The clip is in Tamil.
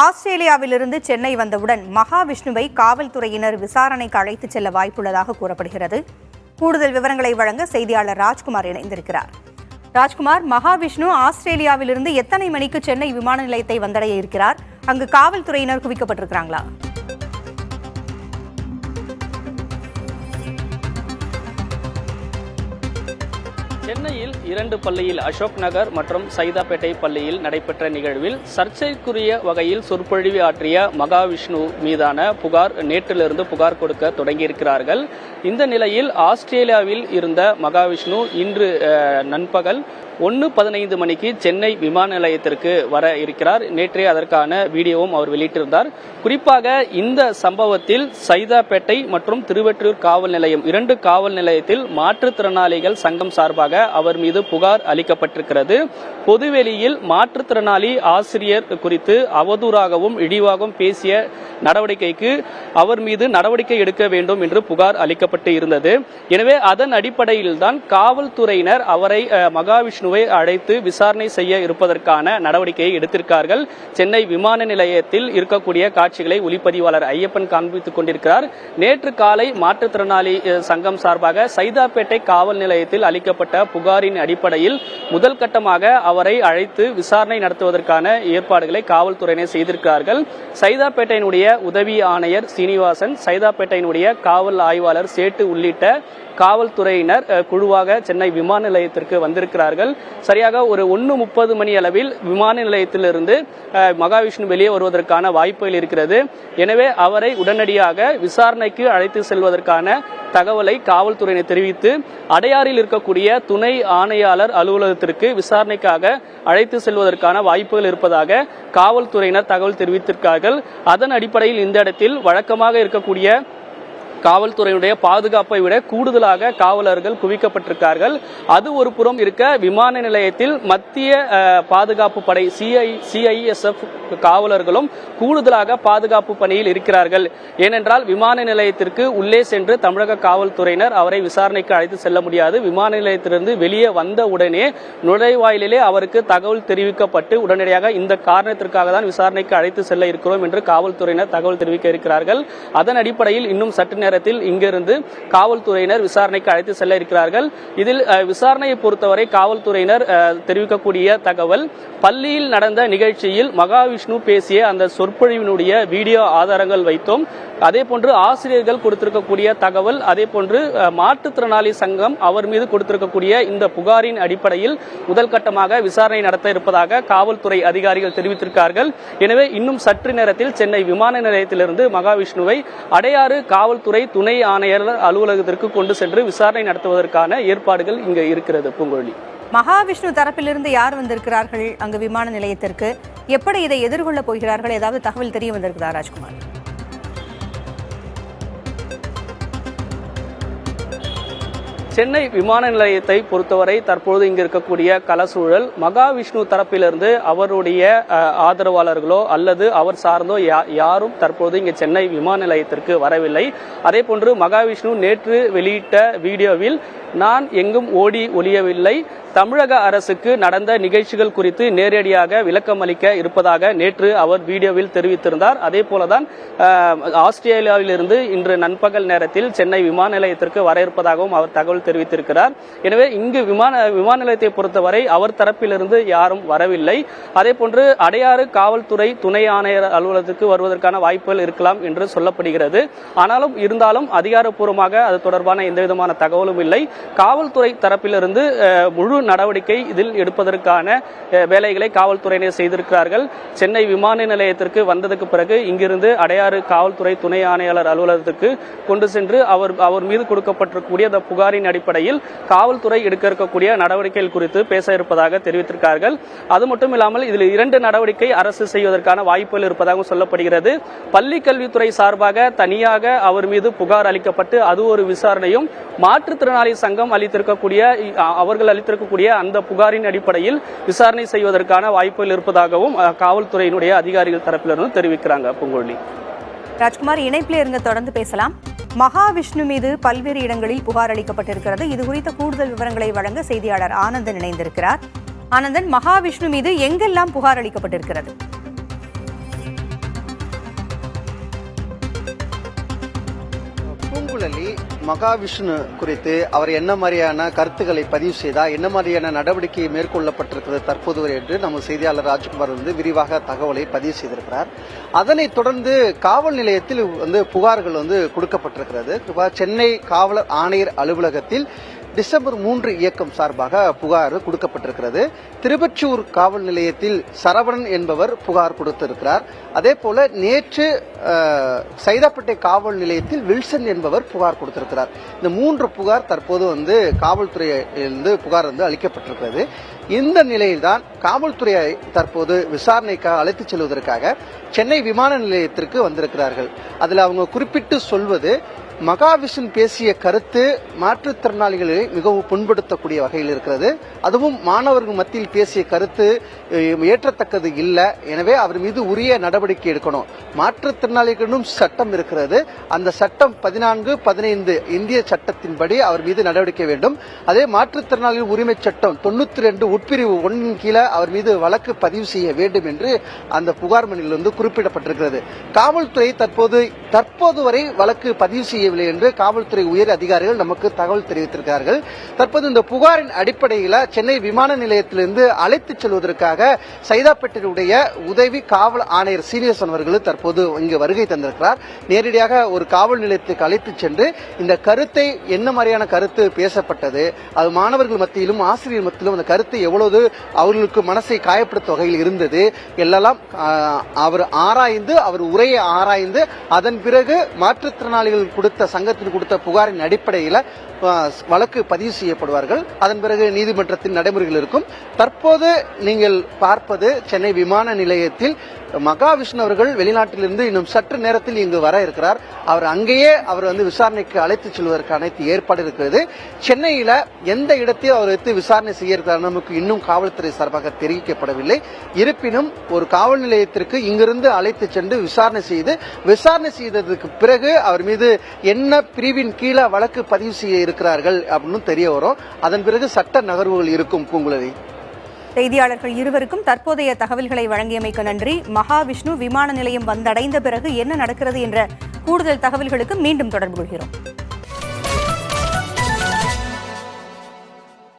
ஆஸ்திரேலியாவிலிருந்து சென்னை வந்தவுடன் மகாவிஷ்ணுவை காவல்துறையினர் விசாரணைக்கு அழைத்துச் செல்ல வாய்ப்புள்ளதாக கூறப்படுகிறது. கூடுதல் விவரங்களை வழங்க செய்தியாளர் ராஜ்குமார் இணைந்திருக்கிறார். ராஜ்குமார், மகாவிஷ்ணு ஆஸ்திரேலியாவிலிருந்து எத்தனை மணிக்கு சென்னை விமான நிலையத்தை வந்தடைய இருக்கிறார்? அங்கு காவல்துறையினர் குவிக்கப்பட்டிருக்கிறாங்களா? சென்னையில் 2 பள்ளியில் அசோக் நகர் மற்றும் சைதாப்பேட்டை பள்ளியில் நடைபெற்ற நிகழ்வில் சர்ச்சைக்குரிய வகையில் சொற்பொழிவு ஆற்றிய மகாவிஷ்ணு மீதான புகார் நேற்றிலிருந்து புகார் கொடுக்க தொடங்கியிருக்கிறார்கள். இந்த நிலையில் ஆஸ்திரேலியாவில் இருந்த மகாவிஷ்ணு இன்று நண்பகல் 1:15 மணிக்கு சென்னை விமான நிலையத்திற்கு வர இருக்கிறார். நேற்றே அதற்கான வீடியோவும் அவர் வெளியிட்டிருந்தார். குறிப்பாக இந்த சம்பவத்தில் சைதாப்பேட்டை மற்றும் திருவெற்றியூர் காவல் நிலையம் 2 காவல் நிலையத்தில் மாற்றுத்திறனாளிகள் சங்கம் சார்பாக அவர் மீது புகார் அளிக்கப்பட்டிருக்கிறது. பொதுவெளியில் மாற்றுத்திறனாளி ஆசிரியர் குறித்து அவதூறாகவும் இழிவாகவும் பேசிய நடவடிக்கைக்கு அவர் மீது நடவடிக்கை எடுக்க வேண்டும் என்று புகார் அளிக்கப்பட்டு இருந்தது. எனவே அதன் அடிப்படையில் தான் காவல்துறையினர் அவரை மகாவிஷ்ணுவை அழைத்து விசாரணை செய்ய இருப்பதற்கான நடவடிக்கையை எடுத்திருக்கார்கள். சென்னை விமான நிலையத்தில் இருக்கக்கூடிய காட்சிகளை ஒளிப்பதிவாளர் ஐயப்பன் காண்பித்துக் கொண்டிருக்கிறார். நேற்று காலை மாற்றுத்திறனாளி சங்கம் சார்பாக சைதாப்பேட்டை காவல் நிலையத்தில் அளிக்கப்பட்ட புகாரின் அடிப்படையில் முதல் கட்டமாக அவரை அழைத்து விசாரணை நடத்துவதற்கான ஏற்பாடுகளை காவல்துறையினர் செய்திருக்கிறார்கள். சைதாப்பேட்டையினுடைய உதவி ஆணையர் சீனிவாசன், சைதாப்பேட்டையினுடைய காவல் ஆய்வாளர் சேட்டு உள்ளிட்ட காவல்துறையினர் குழுவாக சென்னை விமான நிலையத்திற்கு வந்திருக்கிறார்கள். சரியாக ஒரு 1:30 மணி அளவில் விமான நிலையத்திலிருந்து மகாவிஷ்ணு வெளியே வருவதற்கான வாய்ப்புகள் இருக்கிறது. எனவே அவரை உடனடியாக விசாரணைக்கு அழைத்து செல்வதற்கான தகவலை காவல்துறையினர் தெரிவித்து அடையாறில் இருக்கக்கூடிய துணை ஆணையாளர் அலுவலகத்திற்கு விசாரணைக்காக அழைத்து செல்வதற்கான வாய்ப்புகள் இருப்பதாக காவல்துறையினர் தகவல் தெரிவித்திருக்கிறார்கள். அதன் அடிப்படையில் இந்த இடத்தில் வழக்கமாக இருக்கக்கூடிய காவல்துறையுடைய பாதுகாப்பை விட கூடுதலாக காவலர்கள் குவிக்கப்பட்டிருக்கார்கள். அது ஒரு புறம் இருக்க, விமான நிலையத்தில் மத்திய பாதுகாப்பு படை CISF காவலர்களும் கூடுதலாக பாதுகாப்பு பணியில் இருக்கிறார்கள். ஏனென்றால் விமான நிலையத்திற்கு உள்ளே சென்று தமிழக காவல்துறையினர் அவரை விசாரணைக்கு அழைத்து செல்ல முடியாது. விமான நிலையத்திலிருந்து வெளியே வந்த உடனே நுழைவாயிலே அவருக்கு தகவல் தெரிவிக்கப்பட்டு உடனடியாக இந்த காரணத்திற்காக தான் விசாரணைக்கு அழைத்து செல்ல இருக்கிறோம் என்று காவல்துறையினர் தகவல் தெரிவிக்க இருக்கிறார்கள். அதன் அடிப்படையில் இன்னும் சற்று நேரத்தில் இங்கிருந்து காவல்துறையினர் விசாரணைக்கு அழைத்து செல்ல இருக்கிறார்கள். இதில் விசாரணையை பொறுத்தவரை காவல்துறையினர் தெரிவிக்கக்கூடிய தகவல், பள்ளியில் நடந்த நிகழ்ச்சியில் மகாவிஷ்ணு பேசிய அந்த சொற்பொழிவினுடைய வீடியோ ஆதாரங்கள் வைத்தோம். அதே போன்று ஆசிரியர்கள் கொடுத்திருக்கக்கூடிய தகவல், அதே போன்று மாற்றுத்திறனாளி சங்கம் அவர் மீது கொடுத்திருக்கக்கூடிய இந்த புகாரின் அடிப்படையில் முதல் கட்டமாக விசாரணை நடத்த இருப்பதாக காவல்துறை அதிகாரிகள் தெரிவித்திருக்கிறார்கள். எனவே இன்னும் சற்று நேரத்தில் சென்னை விமான நிலையத்திலிருந்து மகாவிஷ்ணுவை அடையாறு காவல்துறை துணை ஆணையாளர் அலுவலகத்திற்கு கொண்டு சென்று விசாரணை நடத்துவதற்கான ஏற்பாடுகள் இங்கு இருக்கிறது. பூங்கொழி, மகாவிஷ்ணு தரப்பிலிருந்து யார் வந்திருக்கிறார்கள் அங்கு விமான நிலையத்திற்கு? எப்படி இதை எதிர்கொள்ள போகிறார்கள்? ஏதாவது தகவல் தெரிய வந்திருக்கிறா ராஜ்குமார்? சென்னை விமான நிலையத்தை பொறுத்தவரை தற்போது இங்கு இருக்கக்கூடிய களசூழல், மகாவிஷ்ணு தரப்பிலிருந்து அவருடைய ஆதரவாளர்களோ அல்லது அவர் சார்ந்தோ யாரும் தற்போது இங்கு சென்னை விமான நிலையத்திற்கு வரவில்லை. அதே போன்று மகாவிஷ்ணு நேற்று வெளியிட்ட வீடியோவில், நான் எங்கும் ஓடி ஒளியவில்லை, தமிழக அரசுக்கு நடந்த நிகழ்ச்சிகள் குறித்து நேரடியாக விளக்கம் அளிக்க இருப்பதாக நேற்று அவர் வீடியோவில் தெரிவித்திருந்தார். அதே போலதான் ஆஸ்திரேலியாவிலிருந்து இன்று நண்பகல் நேரத்தில் சென்னை விமான நிலையத்திற்கு வர இருப்பதாகவும் அவர் தகவல் தெரிவித்திருக்கிறார். எனவே இங்கு விமான நிலையத்தை பொறுத்தவரை அவர் தரப்பிலிருந்து யாரும் வரவில்லை. அதே போன்று அடையாறு காவல்துறை துணை ஆணையர் அலுவலகத்துக்கு வருவதற்கான வாய்ப்புகள் இருக்கலாம் என்று சொல்லப்படுகிறது. ஆனாலும் இருந்தாலும் அதிகாரப்பூர்வமாக அது தொடர்பான எந்தவிதமான தகவலும் இல்லை. காவல்துறை தரப்பிலிருந்து முழு நடவடிக்கை இதில் எடுப்பதற்கான வேலைகளை காவல்துறையினர் செய்திருக்கிறார்கள். சென்னை விமான நிலையத்திற்கு வந்ததுக்கு பிறகு இங்கிருந்து அடையாறு காவல்துறை துணை ஆணையாளர் அலுவலகத்திற்கு கொண்டு சென்று அவர் மீது கொடுக்கப்பட்டிருக்கக்கூடிய அந்த புகாரின் அடிப்படையில் காவல்துறை எடுக்க இருக்கக்கூடிய நடவடிக்கைகள் குறித்து பேச இருப்பதாக தெரிவித்திருக்கிறார்கள். அது மட்டும் இல்லாமல் இதில் 2 நடவடிக்கை அரசு செய்வதற்கான வாய்ப்புகள் இருப்பதாக சொல்லப்படுகிறது. பள்ளி கல்வித்துறை சார்பாக தனியாக அவர் மீது புகார் அளிக்கப்பட்டு அது ஒரு விசாரணையும், மாற்றுத்திறனாளி சங்கம் அவர்கள் அளித்திருக்கக்கூடிய அந்த புகாரின் அடிப்படையில் விசாரணை செய்வதற்கான வாய்ப்புகள் இருப்பதாகவும் காவல்துறையினுடைய அதிகாரிகள் தரப்பிலிருந்து தெரிவிக்கிறாங்க. பூங்கொழி, ராஜ்குமார் இணைப்பில் இருங்க, தொடர்ந்து பேசலாம். மகாவிஷ்ணு மீது பல்வேறு இடங்களில் புகார் அளிக்கப்பட்டிருக்கிறது. இது குறித்த கூடுதல் விவரங்களை வழங்க செய்தியாளர் ஆனந்தன் இணைந்திருக்கிறார். ஆனந்தன், மகாவிஷ்ணு மீது எங்கெல்லாம் புகார் அளிக்கப்பட்டிருக்கிறது? பூங்குழலி மகாவிஷ்ணு குறித்து அவர் என்ன மாதிரியான கருத்துக்களை பதிவு செய்தார், என்ன மாதிரியான நடவடிக்கை மேற்கொள்ளப்பட்டிருக்கிறது தற்போது வரை என்று நம்ம செய்தியாளர் ராஜ்குமார் விரிவாக தகவலை பதிவு செய்திருக்கிறார். அதனைத் தொடர்ந்து காவல் நிலையத்தில் புகார்கள் கொடுக்கப்பட்டிருக்கிறது. சென்னை காவலர் ஆணையர் அலுவலகத்தில் டிசம்பர் 3 இயக்கம் சார்பாக புகார் கொடுக்கப்பட்டிருக்கிறது. திருவொற்றியூர் காவல் நிலையத்தில் சரவணன் என்பவர் புகார் கொடுத்திருக்கிறார். அதே போல நேற்று சைதாப்பேட்டை காவல் நிலையத்தில் வில்சன் என்பவர் புகார் கொடுத்திருக்கிறார். இந்த 3 புகார் தற்போது காவல்துறையிலிருந்து புகார் அளிக்கப்பட்டிருக்கிறது. இந்த நிலையில்தான் காவல்துறையை தற்போது விசாரணைக்காக அழைத்துச் செல்வதற்காக சென்னை விமான நிலையத்திற்கு வந்திருக்கிறார்கள். அதில் அவங்க குறிப்பிட்டு சொல்வது, மகாவிஷ்ணு பேசிய கருத்து மாற்றுத்திறனாளிகளை மிகவும் புண்படுத்தக்கூடிய வகையில் இருக்கிறது. அதுவும் மாணவர்கள் மத்தியில் பேசிய கருத்து ஏற்றத்தக்கது இல்லை. எனவே அவர் மீது உரிய நடவடிக்கை எடுக்கணும். மாற்றுத்திறனாளிகளிடம் சட்டம் இருக்கிறது. அந்த சட்டம் 14, 15 இந்திய சட்டத்தின்படி அவர் மீது நடவடிக்கை வேண்டும். அதே மாற்றுத்திறனாளிகள் உரிமை சட்டம் 92 உட்பிரிவு 1 கீழே அவர் மீது வழக்கு பதிவு செய்ய வேண்டும் என்று அந்த புகார் மனுவில் குறிப்பிடப்பட்டிருக்கிறது. காவல்துறை தற்போது வரை வழக்கு பதிவு செய்யவில்லை என்று காவல்துறை உயர் அதிகாரிகள் நமக்கு தகவல் தெரிவித்திருக்கிறார்கள். தற்போது இந்த புகாரின் அடிப்படையில் சென்னை விமான நிலையத்திலிருந்து அழைத்துச் செல்வதற்காக சைதாப்பேட்டையுடைய உதவி காவல் ஆணையர் சீனியர்சன் அவர்கள் தற்போது இங்கு வருகை தந்திருக்கிறார். நேரடியாக ஒரு காவல் நிலையத்துக்கு அழைத்துச் சென்று இந்த கருத்தை, என்ன மாதிரியான கருத்து பேசப்பட்டது, அது மாணவர்கள் மத்தியிலும் ஆசிரியர் மத்தியிலும் அந்த கருத்து எவ்வளவு அவர்களுக்கு மனசை காயப்படுத்தும் வகையில் இருந்தது எல்லாம் அவர் ஆராய்ந்து, அவர் உரையை ஆராய்ந்து அதன் பிறகு மாற்றுத்திறனாளிகள் சங்கத்தில் கொடுத்த புகாரின் அடிப்படையில் வழக்கு பதிவு செய்யப்படுவார்கள். அதன் பிறகு நீதிமன்றத்தின் நடைமுறைகள் இருக்கும். தற்போது நீங்கள் பார்ப்பது சென்னை விமான நிலையத்தில் மகாவிஷ்ணு அவர்கள் வெளிநாட்டிலிருந்து இன்னும் சற்று நேரத்தில் இங்கு வர இருக்கிறார். அங்கேயே விசாரணைக்கு அழைத்துச் செல்வதற்கு அனைத்து ஏற்பாடு இருக்கிறது. சென்னையில எந்த இடத்தையும் அவர் வைத்து விசாரணை செய்ய இருக்கிறார் நமக்கு இன்னும் காவல்துறை சார்பாக தெரிவிக்கப்படவில்லை. இருப்பினும் ஒரு காவல் நிலையத்திற்கு இங்கிருந்து அழைத்துச் சென்று விசாரணை செய்ததற்கு பிறகு அவர் மீது என்ன பிரிவின் கீழே வழக்கு பதிவு செய்ய இருக்கிறார்கள் அப்படின்னு தெரிய வரும். அதன் பிறகு சட்ட நகர்வுகள் இருக்கும். பூங்குழலி, செய்தியாளர்கள் இருவருக்கும் தற்போதைய தகவல்களை வழங்கியமைக்கு நன்றி. மகாவிஷ்ணு விமான நிலையம் வந்தடைந்த பிறகு என்ன நடக்கிறது என்ற கூடுதல் தகவல்களுக்கு மீண்டும் தொடர்பு கொள்கிறோம்.